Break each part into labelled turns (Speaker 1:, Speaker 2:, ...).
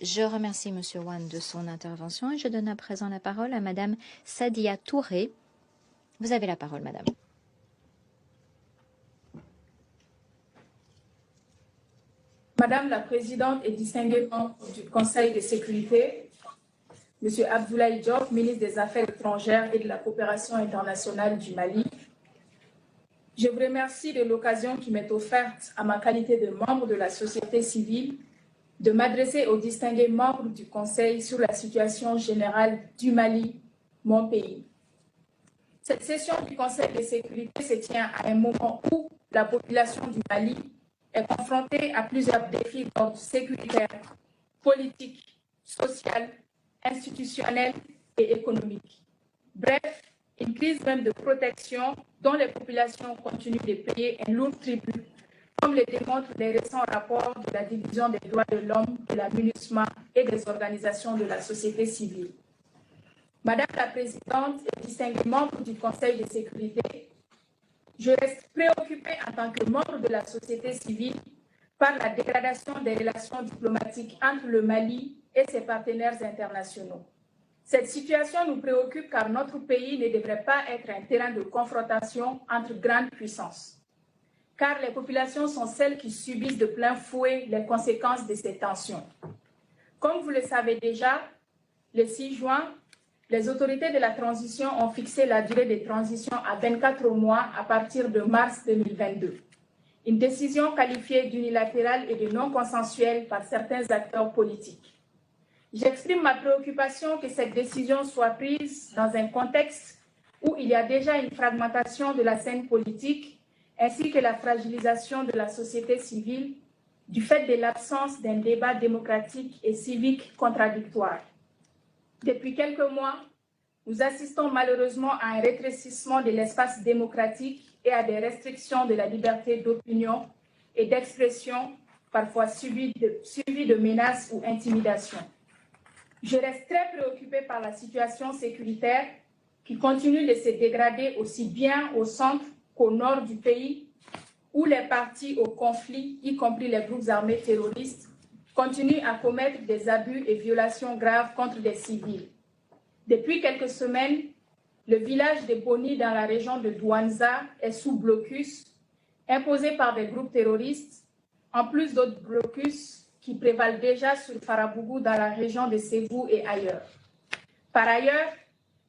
Speaker 1: Je remercie M. Wan de son intervention et je donne à présent la parole à Madame Sadia Touré. Vous avez la parole, Madame.
Speaker 2: Madame la Présidente et distinguée membre du Conseil de sécurité, M. Abdoulaye Diop, ministre des Affaires étrangères et de la coopération internationale du Mali, je vous remercie de l'occasion qui m'est offerte à ma qualité de membre de la société civile de m'adresser aux distingués membres du Conseil sur la situation générale du Mali, mon pays. Cette session du Conseil de sécurité se tient à un moment où la population du Mali est confrontée à plusieurs défis d'ordre sécuritaire, politique, social, institutionnel et économique. Bref, une crise même de protection dont les populations continuent de payer un lourd tribut, comme le démontrent les récents rapports de la Division des droits de l'homme, de la MINUSMA et des organisations de la société civile. Madame la Présidente et distingués membres du Conseil de sécurité, je reste préoccupée en tant que membre de la société civile par la dégradation des relations diplomatiques entre le Mali et ses partenaires internationaux. Cette situation nous préoccupe car notre pays ne devrait pas être un terrain de confrontation entre grandes puissances, car les populations sont celles qui subissent de plein fouet les conséquences de ces tensions. Comme vous le savez déjà, le 6 juin, les autorités de la transition ont fixé la durée de transition à 24 mois à partir de mars 2022. Une décision qualifiée d'unilatérale et de non consensuelle par certains acteurs politiques. J'exprime ma préoccupation que cette décision soit prise dans un contexte où il y a déjà une fragmentation de la scène politique ainsi que la fragilisation de la société civile du fait de l'absence d'un débat démocratique et civique contradictoire. Depuis quelques mois, nous assistons malheureusement à un rétrécissement de l'espace démocratique et à des restrictions de la liberté d'opinion et d'expression, parfois suivies de menaces ou intimidations. Je reste très préoccupée par la situation sécuritaire qui continue de se dégrader aussi bien au centre qu'au nord du pays, où les partis au conflit, y compris les groupes armés terroristes, continuent à commettre des abus et violations graves contre des civils. Depuis quelques semaines, le village de Boni dans la région de Douanza est sous blocus imposé par des groupes terroristes, en plus d'autres blocus qui prévalent déjà sur Farabougou dans la région de Ségou et ailleurs. Par ailleurs,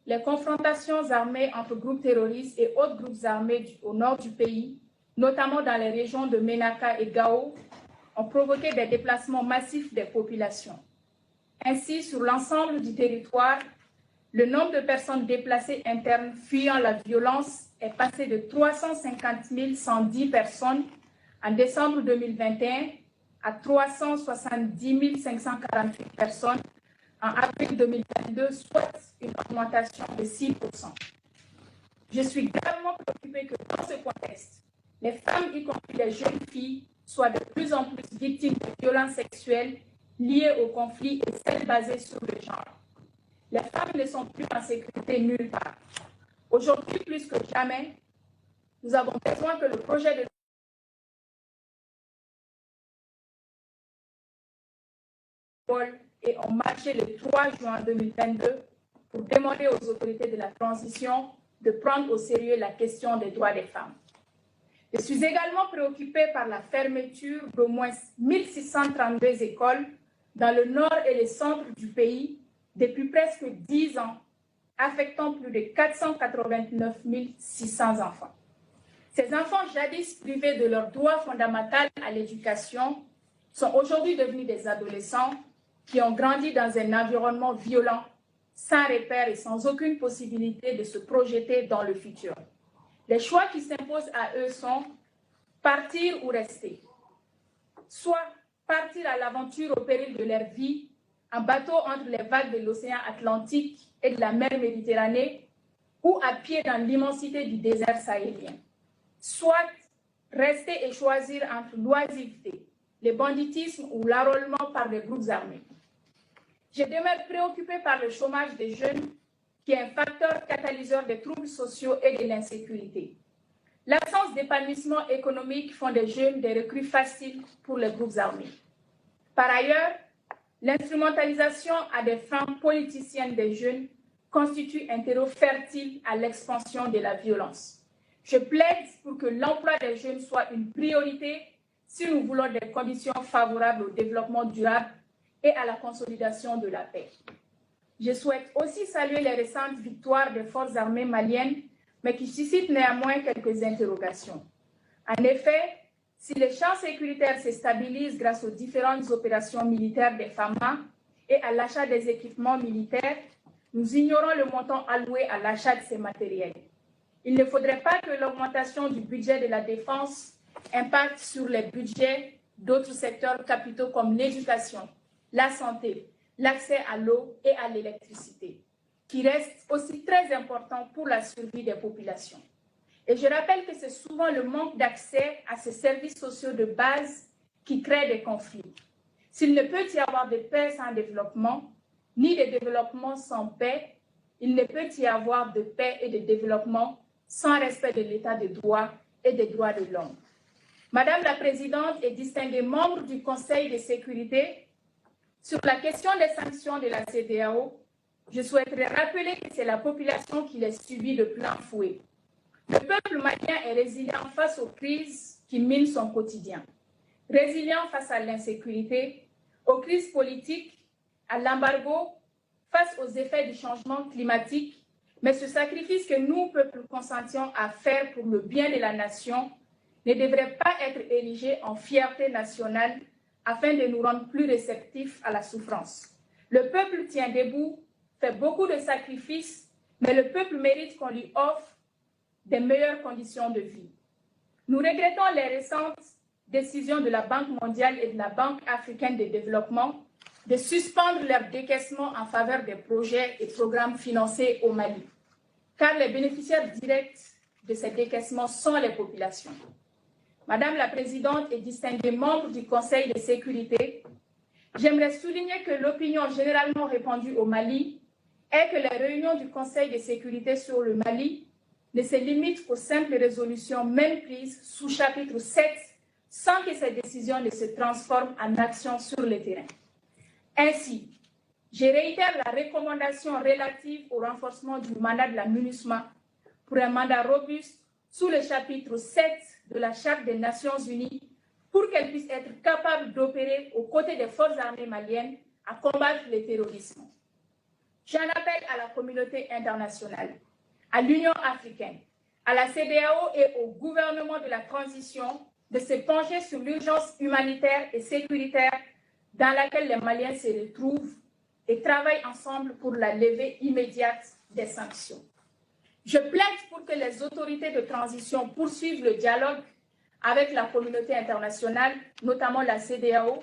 Speaker 2: les confrontations armées entre groupes terroristes et autres groupes armés au nord du pays, notamment dans les régions de Ménaka et Gao, ont provoqué des déplacements massifs des populations. Ainsi, sur l'ensemble du territoire, le nombre de personnes déplacées internes fuyant la violence est passé de 350 110 personnes en décembre 2021 à 370 548 personnes en avril 2022, soit une augmentation de 6%. Je suis gravement préoccupée que dans ce contexte, les femmes, y compris les jeunes filles, soient de plus en plus victimes de violences sexuelles liées au conflit et celles basées sur le genre. Les femmes ne sont plus en sécurité nulle part. Aujourd'hui, plus que jamais, nous avons besoin que le projet de et ont marché le 3 juin 2022 pour demander aux autorités de la transition de prendre au sérieux la question des droits des femmes. Je suis également préoccupée par la fermeture d'au moins 1632 écoles dans le nord et le centre du pays depuis presque 10 ans, affectant plus de 489 600 enfants. Ces enfants, jadis privés de leur droit fondamental à l'éducation, sont aujourd'hui devenus des adolescents qui ont grandi dans un environnement violent, sans repères et sans aucune possibilité de se projeter dans le futur. Les choix qui s'imposent à eux sont partir ou rester. Soit partir à l'aventure au péril de leur vie, en bateau entre les vagues de l'océan Atlantique et de la mer Méditerranée, ou à pied dans l'immensité du désert sahélien. Soit rester et choisir entre l'oisiveté, le banditisme ou l'enrôlement par des groupes armés. Je demeure préoccupée par le chômage des jeunes, qui est un facteur catalyseur des troubles sociaux et de l'insécurité. L'absence d'épanouissement économique font des jeunes des recrues faciles pour les groupes armés. Par ailleurs, L'instrumentalisation à des fins politiciennes des jeunes constitue un terreau fertile à l'expansion de la violence. Je plaide pour que l'emploi des jeunes soit une priorité si nous voulons des conditions favorables au développement durable et à la consolidation de la paix. Je souhaite aussi saluer les récentes victoires des forces armées maliennes, mais qui suscitent néanmoins quelques interrogations. En effet, si les champs sécuritaires se stabilisent grâce aux différentes opérations militaires des FAMA et à l'achat des équipements militaires, nous ignorons le montant alloué à l'achat de ces matériels. Il ne faudrait pas que l'augmentation du budget de la défense impacte sur les budgets d'autres secteurs capitaux comme l'éducation, la santé, l'accès à l'eau et à l'électricité, qui restent aussi très importants pour la survie des populations. Et je rappelle que c'est souvent le manque d'accès à ces services sociaux de base qui crée des conflits. S'il ne peut y avoir de paix sans développement, ni de développement sans paix, il ne peut y avoir de paix et de développement sans respect de l'état de droit et des droits de l'homme. Madame la Présidente et distingués membres du Conseil de sécurité, sur la question des sanctions de la CEDEAO, je souhaiterais rappeler que c'est la population qui les subit de plein fouet. Le peuple malien est résilient face aux crises qui minent son quotidien, résilient face à l'insécurité, aux crises politiques, à l'embargo, face aux effets du changement climatique, mais ce sacrifice que nous, peuple, consentions à faire pour le bien de la nation ne devrait pas être érigé en fierté nationale afin de nous rendre plus réceptifs à la souffrance. Le peuple tient debout, fait beaucoup de sacrifices, mais le peuple mérite qu'on lui offre des meilleures conditions de vie. Nous regrettons les récentes décisions de la Banque mondiale et de la Banque africaine de développement de suspendre leur décaissement en faveur des projets et programmes financés au Mali, car les bénéficiaires directs de ces décaissements sont les populations. Madame la Présidente et distingués membres du Conseil de sécurité, j'aimerais souligner que l'opinion généralement répandue au Mali est que les réunions du Conseil de sécurité sur le Mali ne se limitent qu'aux simples résolutions même prises sous chapitre 7 sans que ces décisions ne se transforment en actions sur le terrain. Ainsi, je réitère la recommandation relative au renforcement du mandat de la MINUSMA pour un mandat robuste sous le chapitre 7 de la Charte des Nations Unies pour qu'elle puisse être capable d'opérer aux côtés des forces armées maliennes à combattre le terrorisme. J'en appelle à la communauté internationale, à l'Union africaine, à la CEDEAO et au gouvernement de la transition de se pencher sur l'urgence humanitaire et sécuritaire dans laquelle les Maliens se retrouvent et travaillent ensemble pour la levée immédiate des sanctions. Je plaide pour que les autorités de transition poursuivent le dialogue avec la communauté internationale, notamment la CEDEAO,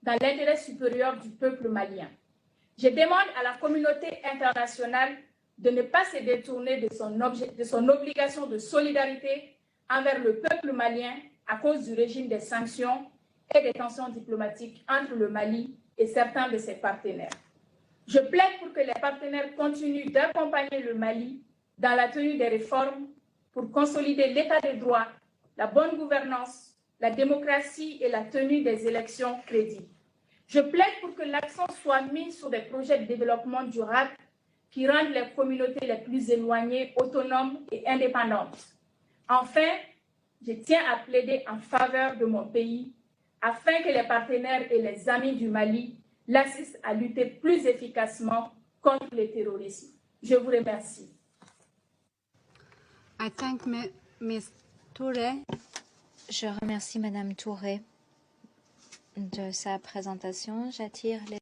Speaker 2: dans l'intérêt supérieur du peuple malien. Je demande à la communauté internationale de ne pas se détourner de son obligation de solidarité envers le peuple malien à cause du régime des sanctions et des tensions diplomatiques entre le Mali et certains de ses partenaires. Je plaide pour que les partenaires continuent d'accompagner le Mali dans la tenue des réformes pour consolider l'état de droit, la bonne gouvernance, la démocratie et la tenue des élections crédibles. Je plaide pour que l'accent soit mis sur des projets de développement durable qui rendent les communautés les plus éloignées autonomes et indépendantes. Enfin, je tiens à plaider en faveur de mon pays afin que les partenaires et les amis du Mali l'assistent à lutter plus efficacement contre le terrorisme. Je vous remercie.
Speaker 3: I thank Ms. Touré.
Speaker 1: Je remercie Madame Touré de sa présentation. J'attire les